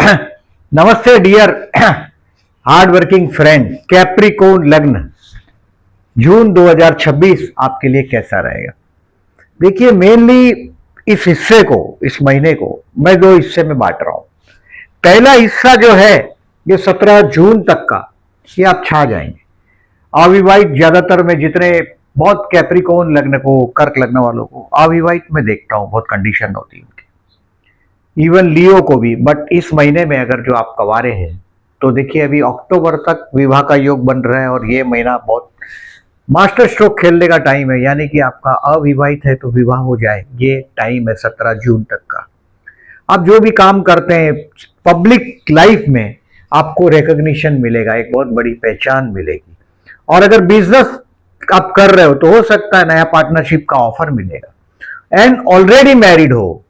नमस्ते dear hard working friend. Capricorn लग्न जून 2026 आपके लिए कैसा रहेगा? देखिए, मेनली इस हिस्से को, इस महीने को मैं दो हिस्से में बांट रहा हूं। पहला हिस्सा जो है ये 17 जून तक का, ये आप छा जाएंगे। अविवाहित ज्यादातर में जितने बहुत कैप्रिकॉर्न लग्न को, कर्क लग्न वालों को अविवाहित में देखता हूं, बहुत कंडीशन होती है उनकी, इवन लियो को भी। बट इस महीने में अगर जो आप कवारे हैं तो देखिए, अभी अक्टूबर तक विवाह का योग बन रहा है और ये महीना बहुत मास्टर स्ट्रोक खेलने का टाइम है, यानी कि आपका अविवाहित है तो विवाह हो जाए, ये टाइम है 17 जून तक का। आप जो भी काम करते हैं पब्लिक लाइफ में आपको रिकॉग्निशन मिलेगा, एक बहुत बड़ी पहचान मिलेगी। और अगर बिजनेस आप कर रहे हो तो हो सकता है नया पार्टनरशिप का ऑफर मिलेगा। एंड ऑलरेडी मैरिड हो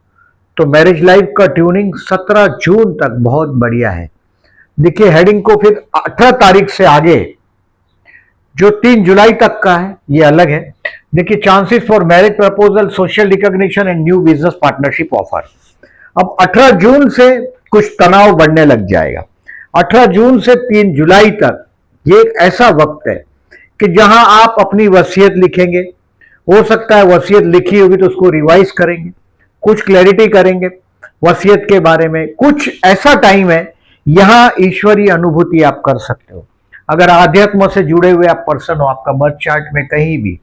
तो मैरिज लाइफ का ट्यूनिंग 17 जून तक बहुत बढ़िया है। देखिए, हेडिंग को फिर 18 तारीख से आगे जो 3 जुलाई तक का है ये अलग है। देखिए, chances for marriage proposal, social recognition and new business partnership offer. अब 18 जून से कुछ तनाव बढ़ने लग जाएगा। 18 जून से 3 जुलाई तक ये एक ऐसा वक्त है कि जहां आप अपनी वसीयत लिखेंगे। हो सकता है वसीयत लिखी होगी तो उसको रिवाइज करेंगे, कुछ क्लैरिटी करेंगे वसीयत के बारे में। कुछ ऐसा टाइम है यहां ईश्वरीय अनुभूति आप कर सकते हो। अगर आध्यात्म से जुड़े हुए आप पर्सन हो, आपका बर्थ चार्ट में कहीं भी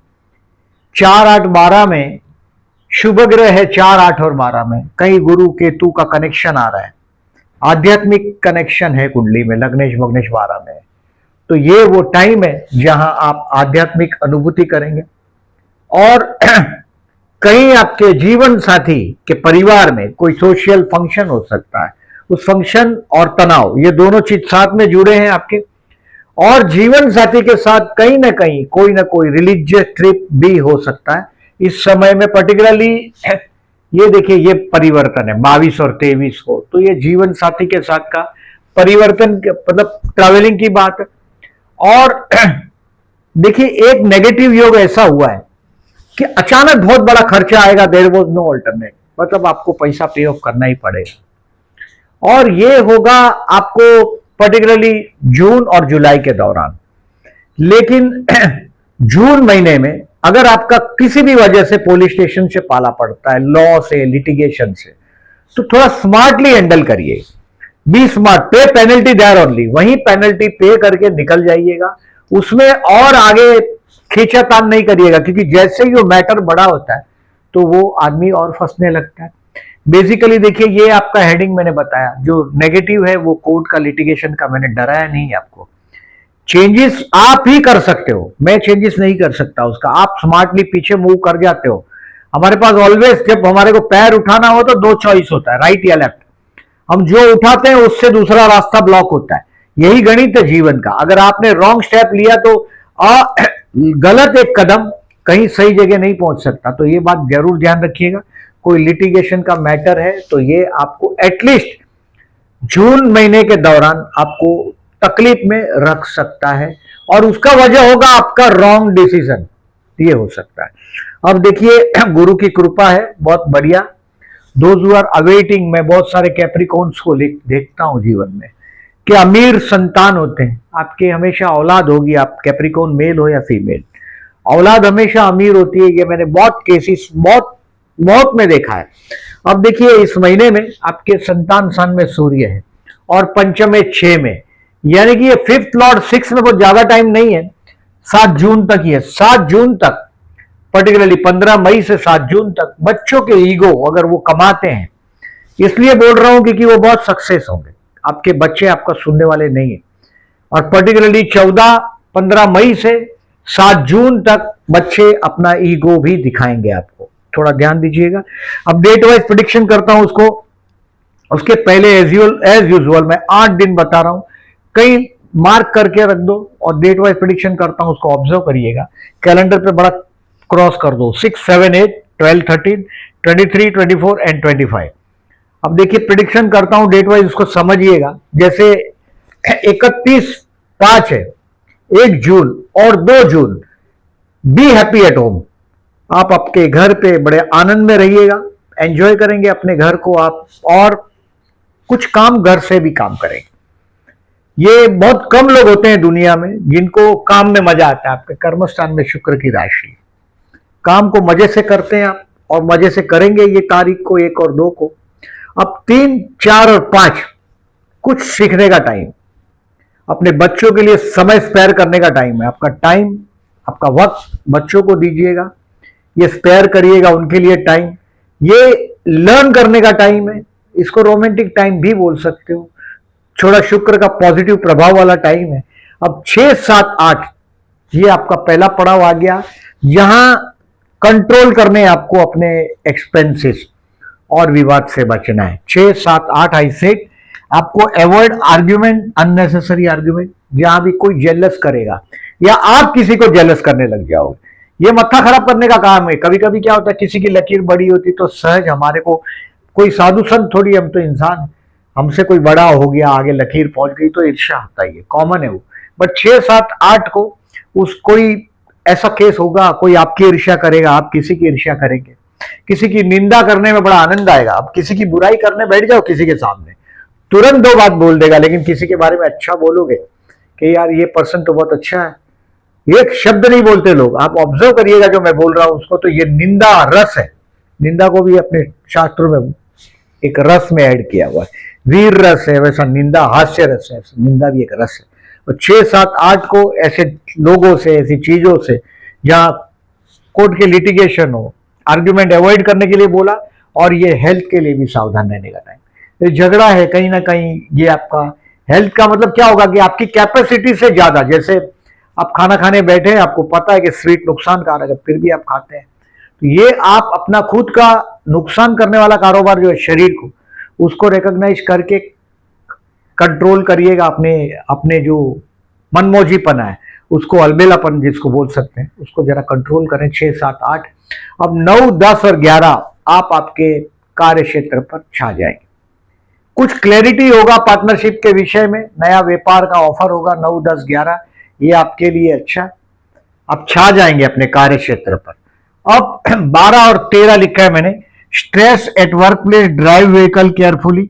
4, 8, 12 में शुभ ग्रह है, 4, 8 और 12 में कहीं गुरु केतु का कनेक्शन आ रहा है, आध्यात्मिक कनेक्शन है कुंडली में, लग्नेश मग्नेश 12 में, तो ये वो टाइम है जहां आप आध्यात्मिक अनुभूति करेंगे। और कहीं आपके जीवन साथी के परिवार में कोई सोशल फंक्शन हो सकता है, उस फंक्शन और तनाव ये दोनों चीज साथ में जुड़े हैं आपके। और जीवन साथी के साथ कहीं ना कहीं कोई ना कोई रिलीजियस ट्रिप भी हो सकता है इस समय में पर्टिकुलरली। ये देखिए, ये परिवर्तन है 22 और 23 को, तो ये जीवन साथी के साथ का परिवर्तन, मतलब ट्रैवलिंग की बात है। और देखिए, एक नेगेटिव योग ऐसा हुआ है कि अचानक बहुत बड़ा खर्चा आएगा, देयर वाज नो अल्टरनेट, मतलब आपको पैसा पे ऑफ करना ही पड़ेगा। और ये होगा आपको पर्टिकुलरली जून और जुलाई के दौरान। लेकिन जून महीने में अगर आपका किसी भी वजह से पुलिस स्टेशन से पाला पड़ता है, लॉ से, लिटिगेशन से, तो थोड़ा स्मार्टली हैंडल करिए। बी स्मार्ट, पे पेनल्टी देयर ओनली, वहीं पेनल्टी पे करके निकल जाइएगा, उसमें और आगे खींचातान नहीं करिएगा, क्योंकि जैसे ही वो मैटर बड़ा होता है तो वो आदमी और फंसने लगता है। बेसिकली देखिए, ये आपका हेडिंग मैंने बताया, जो नेगेटिव है वो कोर्ट का, लिटिगेशन का, मैंने डराया नहीं आपको। चेंजेस आप ही कर सकते हो, मैं चेंजेस नहीं कर सकता उसका। आप स्मार्टली पीछे मूव कर जाते हो। हमारे पास ऑलवेज जब हमारे को पैर उठाना हो तो 2 चॉइस होता है, राइट या लेफ्ट। हम जो उठाते हैं उससे दूसरा रास्ता ब्लॉक होता है। यही गणित है जीवन का। अगर आपने रॉन्ग स्टेप लिया तो गलत एक कदम कहीं सही जगह नहीं पहुंच सकता, तो ये बात जरूर ध्यान रखिएगा। कोई लिटिगेशन का मैटर है तो ये आपको एटलीस्ट जून महीने के दौरान आपको तकलीफ में रख सकता है, और उसका वजह होगा आपका रॉन्ग डिसीजन, ये हो सकता है। अब देखिए, गुरु की कृपा है बहुत बढ़िया। दोज हू आर अवेटिंग, मैं बहुत सारे कैप्रिकॉर्न्स को देखता हूं जीवन में कि अमीर संतान होते हैं आपके, हमेशा औलाद होगी, आप कैप्रिकॉर्न मेल हो या फीमेल, औलाद हमेशा अमीर होती है। ये मैंने बहुत केसेस, बहुत में देखा है। अब देखिए, इस महीने में आपके संतान स्थान में सूर्य है और पंचम 6 में, यानी कि ये 5th लॉर्ड 6 में बहुत ज्यादा टाइम नहीं है, 7 जून तक ही है। 7 जून तक, पर्टिकुलरली 15 मई से 7 जून तक बच्चों के ईगो अगर वो कमाते हैं, इसलिए बोल रहा हूं क्योंकि वो बहुत सक्सेस होंगे। आपके बच्चे आपका सुनने वाले नहीं है। और पर्टिकुलरली 14-15 मई से 7 जून तक बच्चे अपना ईगो भी दिखाएंगे आपको, थोड़ा ध्यान दीजिएगा। अब डेट वाइज प्रिडिक्शन करता हूं उसको, उसके पहले एज यूजुअल मैं 8 दिन बता रहा हूं, कहीं मार्क करके रख दो और डेट वाइज प्रिडिक्शन करता हूं, उसको ऑब्जर्व करिएगा। कैलेंडर पे बड़ा क्रॉस कर दो, 6, 7, 8, 12, 13, 23, 24 एंड 25। अब देखिए, प्रिडिक्शन करता हूं डेट वाइज, उसको समझिएगा। जैसे 31/5 है, 1 जून और 2 जून, बी हैप्पी एट होम। आप आपके घर पे बड़े आनंद में रहिएगा, एंजॉय करेंगे अपने घर को आप, और कुछ काम घर से भी काम करेंगे। ये बहुत कम लोग होते हैं दुनिया में जिनको काम में मजा आता है। आपके कर्मस्थान में शुक्र की राशि, काम को मजे से करते हैं आप, और मजे से करेंगे ये तारीख को 1 और 2 को। अब 3, 4 और 5 कुछ सीखने का टाइम, अपने बच्चों के लिए समय स्पेयर करने का टाइम है। आपका टाइम, आपका वक्त बच्चों को दीजिएगा, ये स्पेयर करिएगा उनके लिए टाइम। ये लर्न करने का टाइम है, इसको रोमांटिक टाइम भी बोल सकते हो। थोड़ा शुक्र का पॉजिटिव प्रभाव वाला टाइम है। अब 6, 7, 8 ये आपका पहला पड़ाव आ गया, यहां कंट्रोल करने आपको अपने एक्सपेंसेस और विवाद से बचना है। 6, 7, 8 आई सेट आपको अवॉइड आर्ग्यूमेंट, अननेसेसरी आर्ग्यूमेंट, जहां भी कोई जेलस करेगा या आप किसी को जेलस करने लग जाओगे, ये मत्था खराब करने का काम है। कभी कभी क्या होता है, किसी की लकीर बड़ी होती तो सहज हमारे को, कोई साधु संत थोड़ी, हम तो इंसान, हमसे कोई बड़ा हो गया, आगे लकीर पहुंच गई तो ईर्ष्या होता ही है, कॉमन है वो। बट 6, 7, 8 को उस कोई ऐसा केस होगा, कोई आपकी ईर्ष्या करेगा, आप किसी की ईर्ष्या करेंगे, किसी की निंदा करने में बड़ा आनंद आएगा। आप किसी की बुराई करने बैठ जाओ किसी के सामने, तुरंत 2 बात बोल देगा, लेकिन किसी के बारे में अच्छा बोलोगे कि यार ये पर्सन तो बहुत अच्छा है, एक शब्द नहीं बोलते लोग। आप ऑब्जर्व करिएगा जो मैं बोल रहा हूं उसको, तो ये निंदा रस है। निंदा को भी अपने शास्त्रों में एक रस में ऐड किया हुआ है, वीर रस है, वैसा निंदा हास्य रस है, निंदा भी एक रस है। और 6, 7, 8 को ऐसे लोगों से, ऐसी चीजों से जहां कोर्ट के लिटिगेशन हो, आर्ग्यूमेंट अवॉइड करने के लिए बोला। और ये हेल्थ के लिए भी सावधान रहने का टाइम। ये झगड़ा है कहीं ना कहीं, ये आपका हेल्थ का मतलब क्या होगा कि आपकी कैपेसिटी से ज्यादा, जैसे आप खाना खाने बैठे हैं, आपको पता है कि स्वीट नुकसानकारक है, फिर भी आप खाते हैं, तो ये आप अपना खुद का नुकसान करने वाला कारोबार जो है शरीर को, उसको रिकॉग्नाइज करके कंट्रोल करिएगा। अपने अपने जो मनमौजीपना है उसको, अलबेलापन जिसको बोल सकते हैं, उसको जरा कंट्रोल करें। 6, 7, 8। अब 9, 10 और 11 आप आपके कार्य क्षेत्र पर छा जाएंगे। कुछ क्लैरिटी होगा पार्टनरशिप के विषय में, नया व्यापार का ऑफर होगा 9, 10, 11, ये आपके लिए अच्छा, आप छा जाएंगे अपने कार्य क्षेत्र पर। अब 12 और 13 लिखा है मैंने, stress at work place, drive vehicle carefully,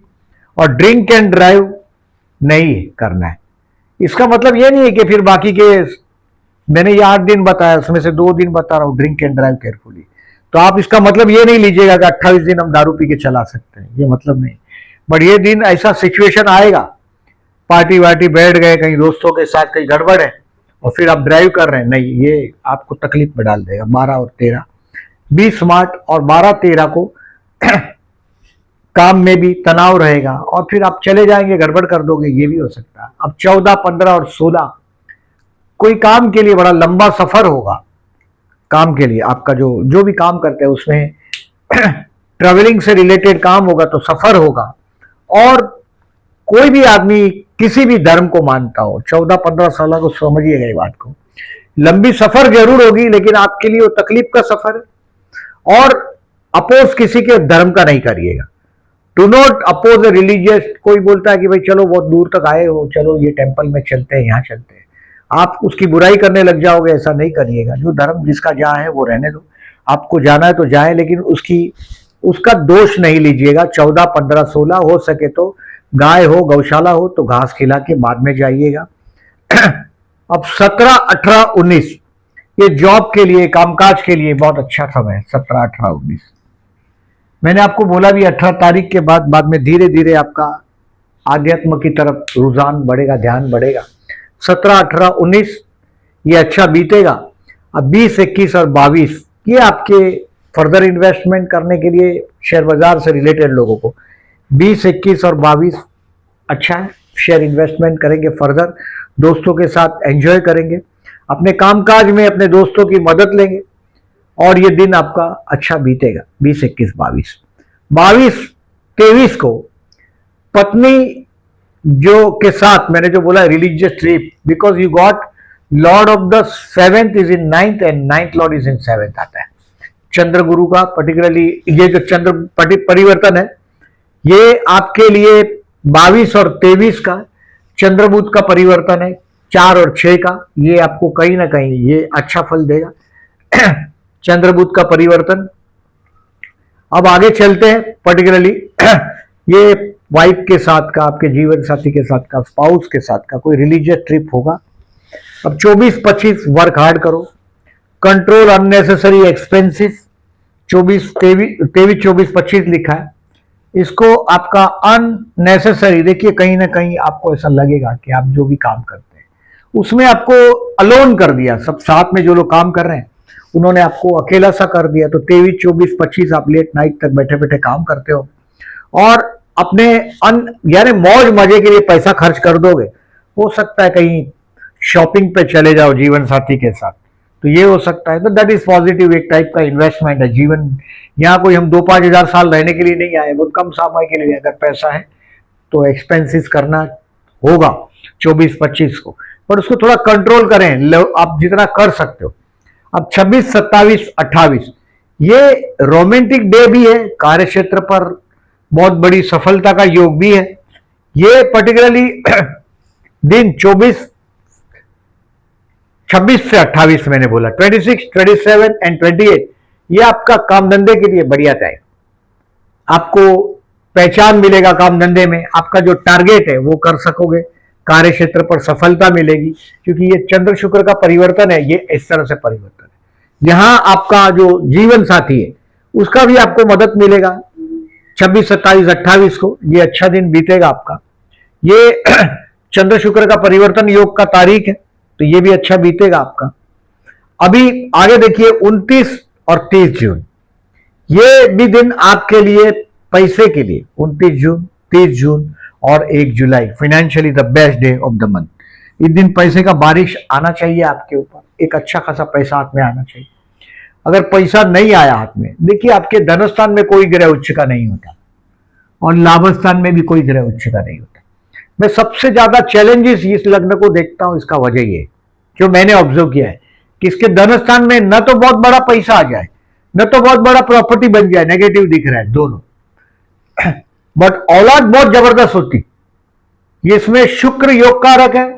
और ड्रिंक एंड ड्राइव नहीं करना है। इसका मतलब ये नहीं है कि फिर बाकी के, मैंने ये 8 दिन बताया उसमें से 2 दिन बता रहा हूं ड्रिंक एंड ड्राइव केयरफुली, तो आप इसका मतलब ये नहीं लीजिएगा कि 28 दिन हम दारू पी के चला सकते हैं, ये मतलब नहीं। बट ये दिन ऐसा सिचुएशन आएगा, पार्टी वार्टी बैठ गए कहीं दोस्तों के साथ, कहीं गड़बड़ है और फिर आप ड्राइव कर रहे हैं, नहीं, ये आपको तकलीफ में डाल देगा। 12 और 13 बी स्मार्ट, और 12, 13 को काम में भी तनाव रहेगा और फिर आप चले जाएंगे, गड़बड़ कर दोगे, ये भी हो सकता है। अब 14, 15 और 16 कोई काम के लिए बड़ा लंबा सफर होगा। काम के लिए आपका जो भी काम करते हैं उसमें ट्रेवलिंग से रिलेटेड काम होगा, तो सफर होगा। और कोई भी आदमी किसी भी धर्म को मानता हो, 14, 15, 16 को समझिएगा ये बात को, लंबी सफर जरूर होगी, लेकिन आपके लिए वो तकलीफ का सफर है। और अपोज किसी के धर्म का नहीं करिएगा। Do not oppose a religious. कोई बोलता है कि भाई चलो बहुत दूर तक आए हो, चलो ये टेंपल में चलते हैं, यहाँ चलते हैं, आप उसकी बुराई करने लग जाओगे, ऐसा नहीं करिएगा। जो धर्म जिसका जहां है वो रहने दो, आपको जाना है तो जाए, लेकिन उसका दोष नहीं लीजिएगा। 14, 15, 16 हो सके तो गाय हो, गौशाला हो तो घास खिला के बाद में जाइएगा। अब 17, 18, 19 ये जॉब के लिए, कामकाज के लिए बहुत अच्छा समय है। 17, 18, 19 मैंने आपको बोला भी 18 तारीख के बाद में धीरे धीरे आपका आध्यात्म की तरफ रुझान बढ़ेगा, ध्यान बढ़ेगा। 17, 18, 19 ये अच्छा बीतेगा। अब 20, 21 और 22 ये आपके फर्दर इन्वेस्टमेंट करने के लिए, शेयर बाजार से रिलेटेड लोगों को 20, 21 और 22 अच्छा है। शेयर इन्वेस्टमेंट करेंगे, फर्दर दोस्तों के साथ एंजॉय करेंगे, अपने कामकाज में अपने दोस्तों की मदद लेंगे और ये दिन आपका अच्छा बीतेगा। 20, 21, 22, 23 को पत्नी जो के साथ मैंने जो बोला religious trip, because you got Lord of the 7th is in 9th and 9th Lord is in 7th आता है। चंद्र गुरु का पर्टिकुलरली ये जो चंद्र परिवर्तन है ये आपके लिए 22 और 23 का चंद्र बुध का परिवर्तन है, 4 और 6 का, ये आपको कहीं ना कहीं ये अच्छा फल देगा। चंद्र बुध का परिवर्तन। अब आगे चलते हैं, पर्टिकुलरली ये वाइफ के साथ का, आपके जीवन साथी के साथ का, स्पाउस के साथ का कोई रिलीजियस ट्रिप होगा। अब 24-25 वर्क हार्ड करो, कंट्रोल अननेसेसरी एक्सपेंसेस। 24 लिखा है, इसको आपका अननेसेसरी, देखिए कहीं ना कहीं आपको ऐसा लगेगा कि आप जो भी काम करते हैं उसमें आपको अलोन कर दिया, सब साथ में जो लोग काम कर रहे हैं उन्होंने आपको अकेला सा कर दिया। तो 23-24-25 आप लेट नाइट तक बैठे बैठे काम करते हो और अपने यानी मौज मजे के लिए पैसा खर्च कर दोगे। हो सकता है कहीं शॉपिंग पे चले जाओ जीवन साथी के साथ, तो ये हो सकता है। तो दैट इज पॉजिटिव, एक टाइप का इन्वेस्टमेंट है। जीवन यहाँ कोई हम 2-5 हजार साल रहने के लिए नहीं आए, बहुत कम समय के लिए अगर पैसा है तो एक्सपेंसेस करना होगा 24-25 को, पर उसको थोड़ा कंट्रोल करें, आप जितना कर सकते हो। अब 26, 27, 28 ये रोमांटिक डे भी है, कार्य क्षेत्र पर बहुत बड़ी सफलता का योग भी है। ये पर्टिकुलरली दिन 26 से 28 मैंने बोला, 26, 27 एंड 28 ये आपका काम धंधे के लिए बढ़िया टाइम। आपको पहचान मिलेगा काम धंधे में, आपका जो टारगेट है वो कर सकोगे, कार्य क्षेत्र पर सफलता मिलेगी, क्योंकि ये चंद्र शुक्र का परिवर्तन है, ये इस तरह से परिवर्तन है। यहां आपका जो जीवन साथी है उसका भी आपको मदद मिलेगा 26, 27, 28 को, ये अच्छा दिन बीतेगा आपका। ये चंद्र शुक्र का परिवर्तन योग का तारीख है, तो ये भी अच्छा बीतेगा आपका। अभी आगे देखिए 29 और 30 जून ये भी दिन आपके लिए पैसे के लिए, 29 जून, 30 जून और 1 जुलाई financially the best day of the month. इस दिन पैसे का बारिश आना चाहिए आपके ऊपर, एक अच्छा खासा पैसा हाथ में आना चाहिए। अगर पैसा नहीं आया हाथ में, देखिए आपके धनस्थान में कोई ग्रह उच्च का नहीं होता और लाभस्थान में भी कोई ग्रह उच्च का नहीं होता। मैं सबसे ज्यादा चैलेंजेस इस लग्न को देखता हूं, इसका वजह ये जो मैंने ऑब्जर्व किया है कि इसके धनस्थान में न तो बहुत बड़ा पैसा आ जाए, न तो बहुत बड़ा प्रॉपर्टी बन जाए, नेगेटिव दिख रहा है दोनों, बट औलाद बहुत जबरदस्त होती। ये इसमें शुक्र योग कारक है,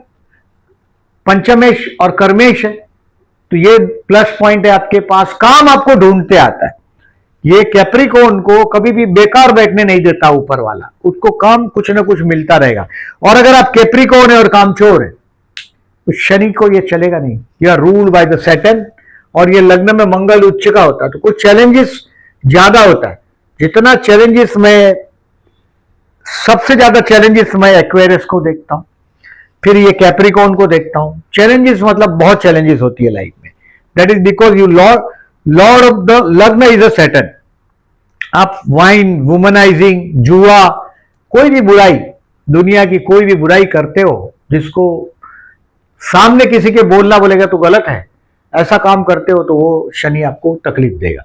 पंचमेश और कर्मेश है, तो ये प्लस पॉइंट है आपके पास। काम आपको ढूंढते आता है, ये कैप्रिकॉर्न को कभी भी बेकार बैठने नहीं देता ऊपर वाला, उसको काम कुछ ना कुछ मिलता रहेगा। और अगर आप कैप्रिकॉर्न है और कामचोर है तो शनि को ये चलेगा नहीं, यह रूल्ड बाय द सैटर्न, और ये लग्न में मंगल उच्च का होता है, तो कुछ चैलेंजेस ज्यादा होता है। जितना चैलेंजेस में, सबसे ज्यादा चैलेंजेस मैं एक्वेरियस को देखता हूं, फिर ये कैप्रिकॉर्न को देखता हूं। चैलेंजेस मतलब बहुत चैलेंजेस होती है लाइफ में, that is because you Lord of the लग्न इज अ सैटर्न। आप वाइन, वुमनाइजिंग, जुआ, कोई भी बुराई, दुनिया की कोई भी बुराई करते हो जिसको सामने किसी के बोलना बोलेगा तो गलत है, ऐसा काम करते हो तो वो शनि आपको तकलीफ देगा।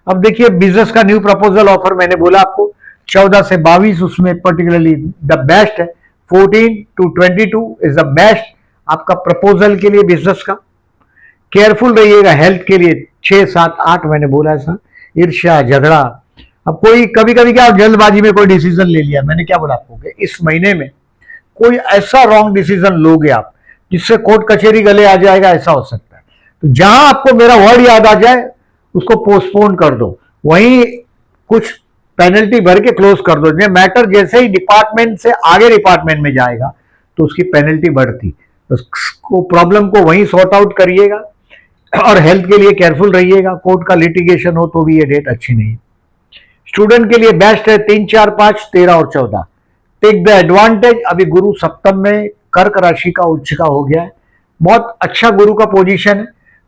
अब देखिए बिजनेस का न्यू प्रपोजल ऑफर मैंने बोला आपको 14 से 22, उसमें पर्टिकुलरली द बेस्ट है। 14 to 22 इज द बेस्ट आपका प्रपोजल के लिए बिजनेस का। केयरफुल रहिएगा हेल्थ के लिए, 6, 7, 8 मैंने बोला था, ईर्ष्या, झगड़ा। अब कोई कभी कभी क्या जल्दबाजी में कोई डिसीजन ले लिया, मैंने क्या बोला आपको कि इस महीने में कोई ऐसा रॉन्ग डिसीजन लोगे आप जिससे कोर्ट कचहरी गले आ जाएगा, ऐसा हो सकता है। तो जहां आपको मेरा वर्ड याद आ जाए उसको पोस्टपोन कर दो, वहीं कुछ पेनल्टी भर के क्लोज कर दो। मैटर जैसे ही डिपार्टमेंट से आगे डिपार्टमेंट में जाएगा तो उसकी पेनल्टी बढ़ती, तो उसको प्रॉब्लम को वहीं सॉर्ट आउट करिएगा। और हेल्थ के लिए केयरफुल रहिएगा, कोर्ट का लिटिगेशन हो तो भी ये डेट अच्छी नहीं। स्टूडेंट के लिए बेस्ट है 3, 4, 5, 13 और 14, टेक द एडवांटेज। अभी गुरु सप्तम में कर्क राशि का उच्च का हो गया है, बहुत अच्छा गुरु का पोजीशन है।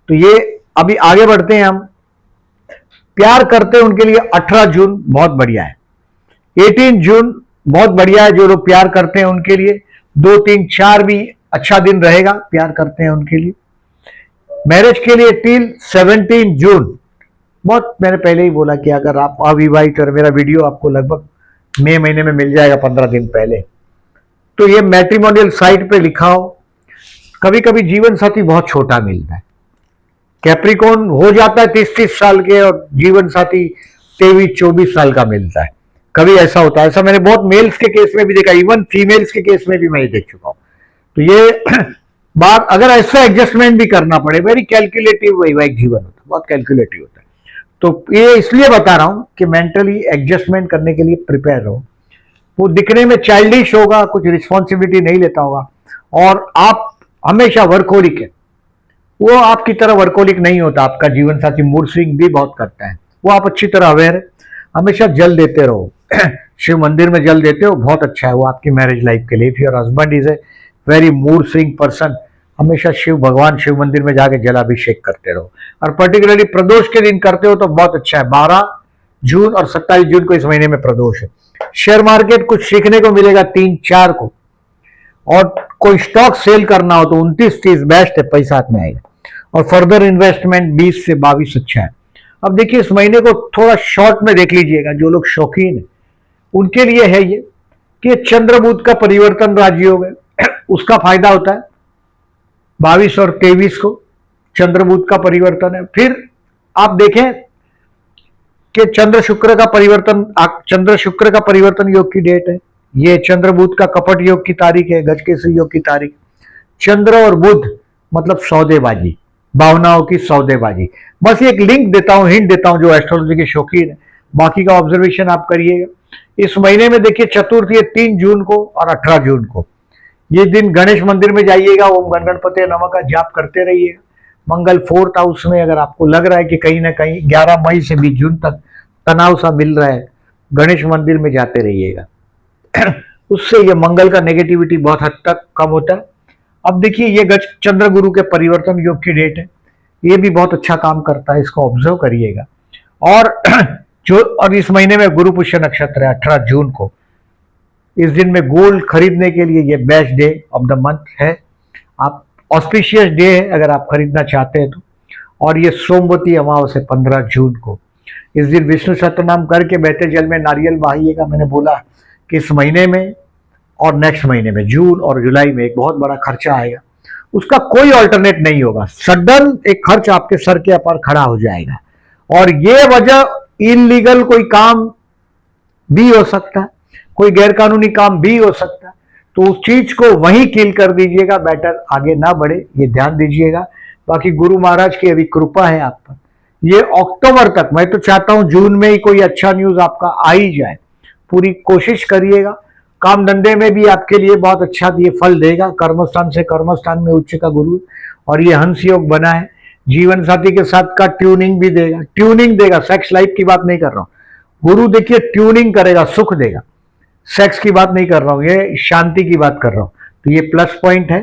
तो ये अभी आगे बढ़ते हैं हम। प्यार करते हैं उनके लिए 18 जून बहुत बढ़िया है, 18 जून बहुत बढ़िया है जो लोग प्यार करते हैं उनके लिए। 2, 3, 4 भी अच्छा दिन रहेगा प्यार करते हैं उनके लिए। मैरिज के लिए टिल 17 जून बहुत, मैंने पहले ही बोला कि अगर आप अविवाहित, और मेरा वीडियो आपको लगभग मई महीने में मिल जाएगा 15 दिन पहले, तो ये मैट्रिमोनियल साइट पे लिखा हो। कभी कभी जीवन साथी बहुत छोटा मिलता है, कैप्रिकॉर्न हो जाता है 30-30 साल के और जीवन साथी 23-24 साल का मिलता है, कभी ऐसा होता है। ऐसा मैंने बहुत मेल्स के केस में भी देखा, इवन फीमेल्स के केस में भी मैं देख चुका हूं। तो ये बात, अगर ऐसा एडजस्टमेंट भी करना पड़े, वेरी कैलकुलेटिव वैवाहिक जीवन होता है, बहुत कैलकुलेटिव होता है। तो ये इसलिए बता रहा हूं कि मेंटली एडजस्टमेंट करने के लिए प्रिपेयर रहो। वो दिखने में चाइल्डिश होगा, कुछ रिस्पॉन्सिबिलिटी नहीं लेता होगा, और आप हमेशा वर्कोलिक है। वो आपकी तरह वर्कोलिक नहीं होता, आपका जीवन साथी मूड स्विंग भी बहुत करता है, वो आप अच्छी तरह अवेयर है। हमेशा जल देते रहो शिव मंदिर में जल देते हो, बहुत अच्छा है वो आपकी मैरिज लाइफ के लिए। If your husband is a very mood swing person, हमेशा शिव भगवान शिव मंदिर में जाके जलाभिषेक करते रहो, और पर्टिकुलरली प्रदोष के दिन करते हो तो बहुत अच्छा है। 12 जून और 27 जून को इस महीने में प्रदोष है। शेयर मार्केट कुछ सीखने को मिलेगा 3-4 को, और कोई स्टॉक सेल करना हो तो 29-30 बेस्ट है, पैसा हाथ में आएगा। और फर्दर इन्वेस्टमेंट 20 से 22 अच्छा है। अब देखिए इस महीने को थोड़ा शॉर्ट में देख लीजिएगा, जो लोग शौकीन है उनके लिए है ये कि चंद्र बुध का परिवर्तन राजयोग है, उसका फायदा होता है 22 और 23 को चंद्र बुध का परिवर्तन है। फिर आप देखें कि चंद्र शुक्र का परिवर्तन योग की डेट है, ये चंद्र बुध का कपट योग की तारीख है, गजकेसरी योग की तारीख। चंद्र और बुध मतलब सौदेबाजी, भावनाओं की सौदेबाजी। बस एक लिंक देता हूं, हिंट देता हूं जो एस्ट्रोलॉजी के शौकीन है, बाकी का ऑब्जर्वेशन आप करिएगा। इस महीने में देखिए चतुर्थी है 3 जून को और 18 जून को। ये दिन गणेश मंदिर में जाइएगा, ओम गण गणपते नमः का जाप करते रहिएगा। मंगल 4th हाउस में, अगर आपको लग रहा है कि कहीं ना कहीं 11 मई से 20 जून तक तनाव सा मिल रहा है, गणेश मंदिर में जाते रहिएगा उससे ये मंगल का नेगेटिविटी बहुत हद तक कम होता है। अब देखिए ये गज चंद्र गुरु के परिवर्तन योग की डेट है, ये भी बहुत अच्छा काम करता है, इसको ऑब्जर्व करिएगा। और इस महीने में गुरु पुष्य नक्षत्र है 18 जून को। इस दिन में गोल्ड खरीदने के लिए ये best day of the month है, आप ऑस्पिशियस डे है अगर आप खरीदना चाहते हैं तो। और ये सोमवती अमावस्या 15 जून को। इस दिन विष्णु सहस्त्रनाम करके बहते जल में नारियल बहाइएगा। मैंने बोला कि इस महीने में और नेक्स्ट महीने में जून और जुलाई में एक बहुत बड़ा खर्चा आएगा, उसका कोई ऑल्टरनेट नहीं होगा, सडन एक खर्च आपके सर के ऊपर खड़ा हो जाएगा। और ये वजह इनलीगल कोई काम भी हो सकता है, कोई गैरकानूनी काम भी हो सकता है, तो उस चीज को वहीं किल कर दीजिएगा, बेटर आगे ना बढ़े, ये ध्यान दीजिएगा। बाकी गुरु महाराज की अभी कृपा है आप पर, ये अक्टूबर तक, मैं तो चाहता हूं जून में ही कोई अच्छा न्यूज आपका आ ही जाए, पूरी कोशिश करिएगा। काम धंधे में भी आपके लिए बहुत अच्छा ये फल देगा, कर्मस्थान से कर्मस्थान में उच्च का गुरु, और ये हंस योग बना है, जीवन साथी के साथ का ट्यूनिंग भी देगा, ट्यूनिंग देगा, सेक्स लाइफ की बात नहीं कर रहा हूं। गुरु देखिए ट्यूनिंग करेगा, सुख देगा, सेक्स की बात नहीं कर रहा हूं, ये शांति की बात कर रहा हूं, तो ये प्लस पॉइंट है।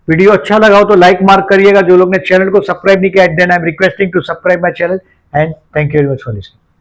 वीडियो अच्छा लगा हो तो लाइक मार्क करिएगा। जो लोग ने चैनल को सब्सक्राइब नहीं किया, then I am requesting to subscribe my channel, and thank you very much for listening.